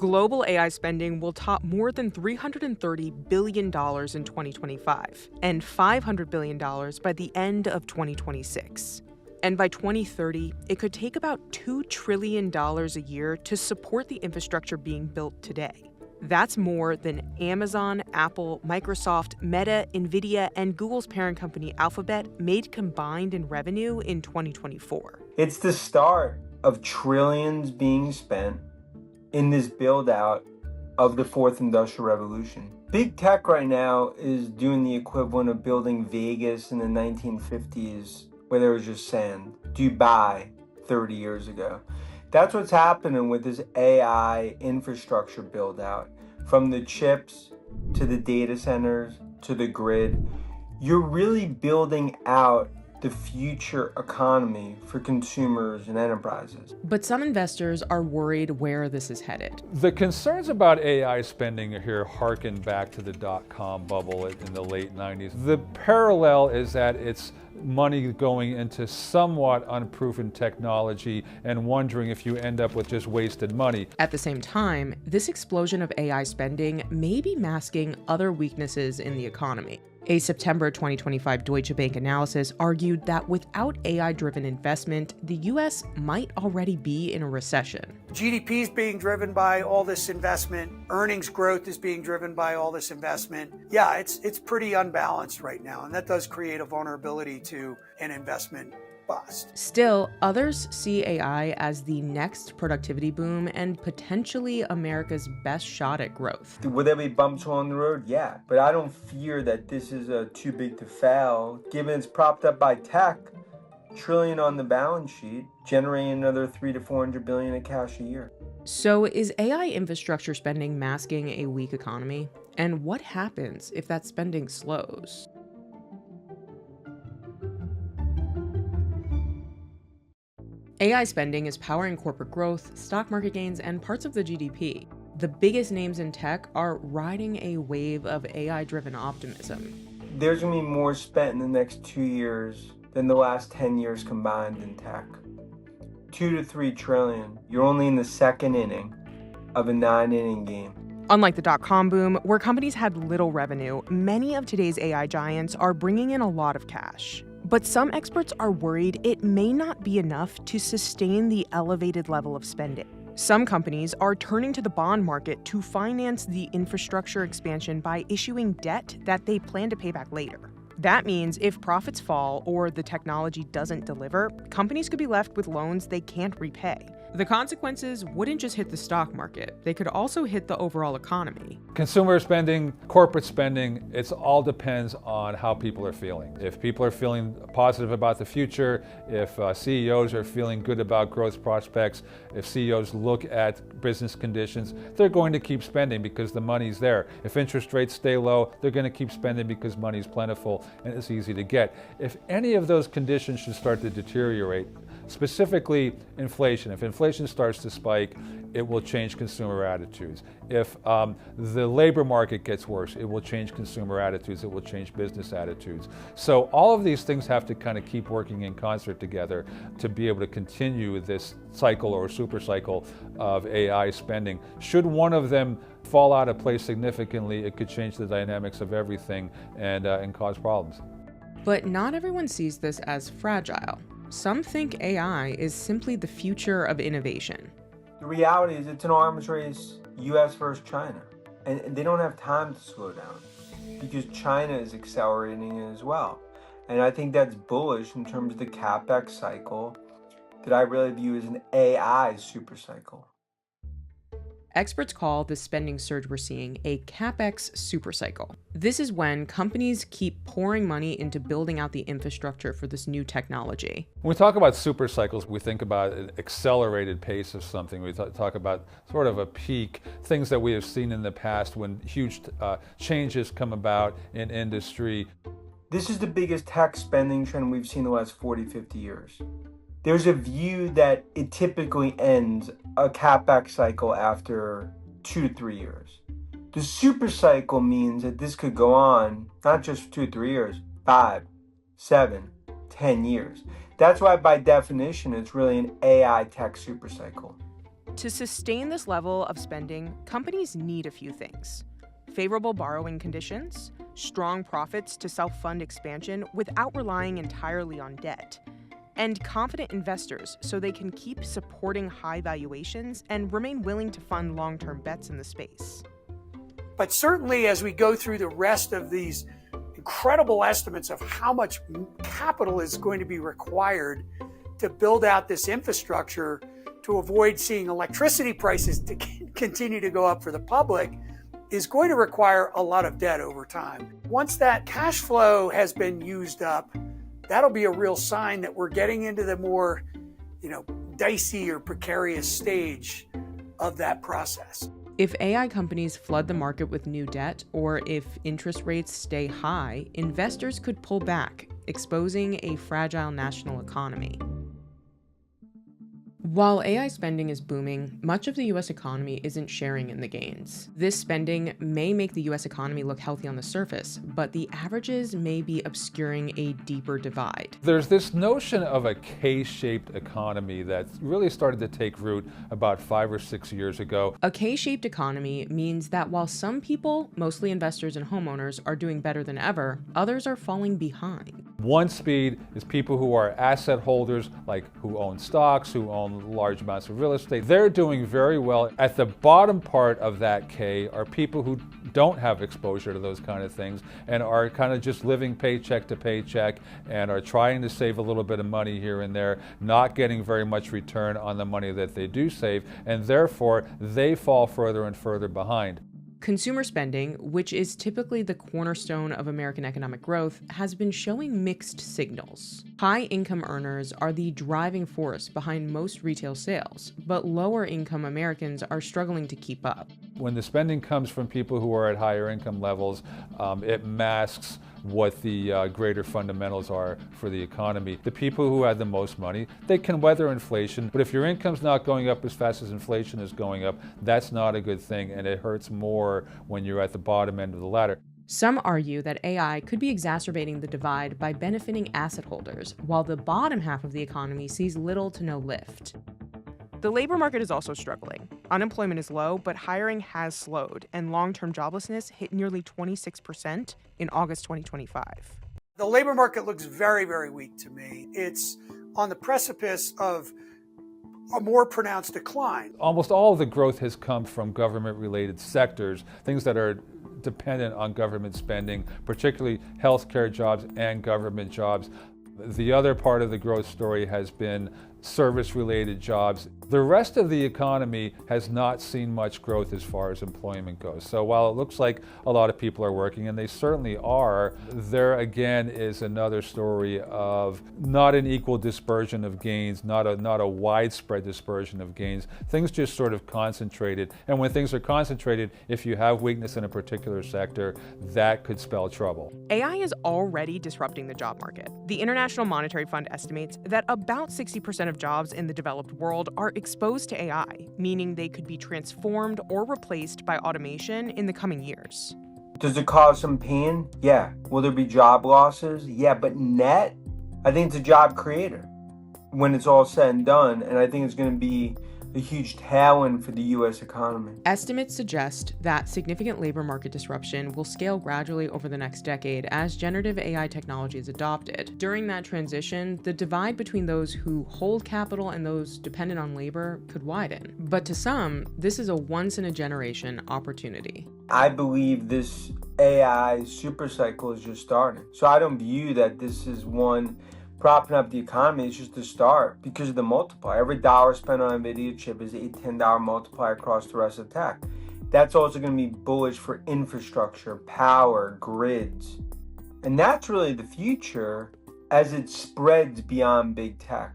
Global AI spending will top more than $330 billion in 2025 and $500 billion by the end of 2026. And by 2030, it could take about $2 trillion a year to support the infrastructure being built today. That's more than Amazon, Apple, Microsoft, Meta, NVIDIA, and Google's parent company Alphabet made combined in revenue in 2024. It's the start of trillions being spent in this build-out of the fourth industrial revolution. Big tech right now is doing the equivalent of building Vegas in the 1950s, where there was just sand. Dubai 30 years ago. That's what's happening with this AI infrastructure build out. From the chips to the data centers to the grid, you're really building out the future economy for consumers and enterprises. But some investors are worried where this is headed. The concerns about AI spending here harken back to the dot-com bubble in the late 90s. The parallel is that it's money going into somewhat unproven technology and wondering if you end up with just wasted money. At the same time, this explosion of AI spending may be masking other weaknesses in the economy. A September 2025 Deutsche Bank analysis argued that without AI-driven investment, the U.S. might already be in a recession. GDP is being driven by all this investment. Earnings growth is being driven by all this investment. Yeah, it's pretty unbalanced right now, and that does create a vulnerability to an investment bust. Still, others see AI as the next productivity boom and potentially America's best shot at growth. Will there be bumps along the road? Yeah, but I don't fear that this is too big to fail, given it's propped up by tech, trillion on the balance sheet, generating another 300 to 400 billion in cash a year. So is AI infrastructure spending masking a weak economy? And what happens if that spending slows? AI spending is powering corporate growth, stock market gains, and parts of the GDP. The biggest names in tech are riding a wave of AI-driven optimism. There's going to be more spent in the next 2 years than the last 10 years combined in tech. 2 to 3 trillion. You're only in the second inning of a 9-inning game. Unlike the dot-com boom, where companies had little revenue, many of today's AI giants are bringing in a lot of cash. But some experts are worried it may not be enough to sustain the elevated level of spending. Some companies are turning to the bond market to finance the infrastructure expansion by issuing debt that they plan to pay back later. That means if profits fall or the technology doesn't deliver, companies could be left with loans they can't repay. The consequences wouldn't just hit the stock market, they could also hit the overall economy. Consumer spending, corporate spending, it all depends on how people are feeling. If people are feeling positive about the future, if CEOs are feeling good about growth prospects, if CEOs look at business conditions, they're going to keep spending because the money's there. If interest rates stay low, they're going to keep spending because money's plentiful and it's easy to get. If any of those conditions should start to deteriorate, specifically inflation. If inflation starts to spike, it will change consumer attitudes. If the labor market gets worse, it will change consumer attitudes, it will change business attitudes. So all of these things have to kind of keep working in concert together to be able to continue this cycle or super cycle of AI spending. Should one of them fall out of place significantly, it could change the dynamics of everything and cause problems. But not everyone sees this as fragile. Some think AI is simply the future of innovation. The reality is it's an arms race, US versus China. And they don't have time to slow down because China is accelerating it as well. And I think that's bullish in terms of the CapEx cycle that I really view as an AI super cycle. Experts call the spending surge we're seeing a CapEx supercycle. This is when companies keep pouring money into building out the infrastructure for this new technology. When we talk about super cycles, we think about an accelerated pace of something. We talk about sort of a peak, things that we have seen in the past when huge changes come about in industry. This is the biggest tech spending trend we've seen in the last 40, 50 years. There's a view that it typically ends a CapEx cycle after 2 to 3 years. The super cycle means that this could go on not just 2 to 3 years, 5, 7, 10 years. That's why by definition it's really an AI tech super cycle. To sustain this level of spending, companies need a few things: favorable borrowing conditions, strong profits to self-fund expansion without relying entirely on debt, and confident investors so they can keep supporting high valuations and remain willing to fund long-term bets in the space. But certainly as we go through the rest of these incredible estimates of how much capital is going to be required to build out this infrastructure to avoid seeing electricity prices to continue to go up for the public, is going to require a lot of debt over time. Once that cash flow has been used up, that'll be a real sign that we're getting into the more, dicey or precarious stage of that process. If AI companies flood the market with new debt, or if interest rates stay high, investors could pull back, exposing a fragile national economy. While AI spending is booming, much of the US economy isn't sharing in the gains. This spending may make the US economy look healthy on the surface, but the averages may be obscuring a deeper divide. There's this notion of a K-shaped economy that really started to take root about 5 or 6 years ago. A K-shaped economy means that while some people, mostly investors and homeowners, are doing better than ever, others are falling behind. One speed is people who are asset holders, like who own stocks, who own large amounts of real estate. They're doing very well. At the bottom part of that K are people who don't have exposure to those kind of things and are kind of just living paycheck to paycheck and are trying to save a little bit of money here and there, not getting very much return on the money that they do save, and therefore they fall further and further behind. Consumer spending, which is typically the cornerstone of American economic growth, has been showing mixed signals. High-income earners are the driving force behind most retail sales, but lower-income Americans are struggling to keep up. When the spending comes from people who are at higher income levels, it masks what the greater fundamentals are for the economy. The people who have the most money, they can weather inflation, but if your income's not going up as fast as inflation is going up, that's not a good thing, and it hurts more when you're at the bottom end of the ladder. Some argue that AI could be exacerbating the divide by benefiting asset holders, while the bottom half of the economy sees little to no lift. The labor market is also struggling. Unemployment is low, but hiring has slowed, and long-term joblessness hit nearly 26% in August 2025. The labor market looks very, very weak to me. It's on the precipice of a more pronounced decline. Almost all of the growth has come from government-related sectors, things that are dependent on government spending, particularly healthcare jobs and government jobs. The other part of the growth story has been service-related jobs. The rest of the economy has not seen much growth as far as employment goes. So while it looks like a lot of people are working, and they certainly are, there again is another story of not an equal dispersion of gains, not a widespread dispersion of gains. Things just sort of concentrated. And when things are concentrated, if you have weakness in a particular sector, that could spell trouble. AI is already disrupting the job market. The International Monetary Fund estimates that about 60% of jobs in the developed world are exposed to AI, meaning they could be transformed or replaced by automation in the coming years. Does it cause some pain? Yeah. Will there be job losses? Yeah, but net, I think it's a job creator when it's all said and done, and I think it's going to be a huge tailwind for the U.S. economy. Estimates suggest that significant labor market disruption will scale gradually over the next decade as generative AI technology is adopted. During that transition, the divide between those who hold capital and those dependent on labor could widen. But to some, this is a once-in-a-generation opportunity. I believe this AI supercycle is just starting. So I don't view that this is one propping up the economy. Is just the start because of the multiplier. Every dollar spent on a NVIDIA chip is a $10 multiplier across the rest of tech. That's also going to be bullish for infrastructure, power, grids. And that's really the future as it spreads beyond big tech.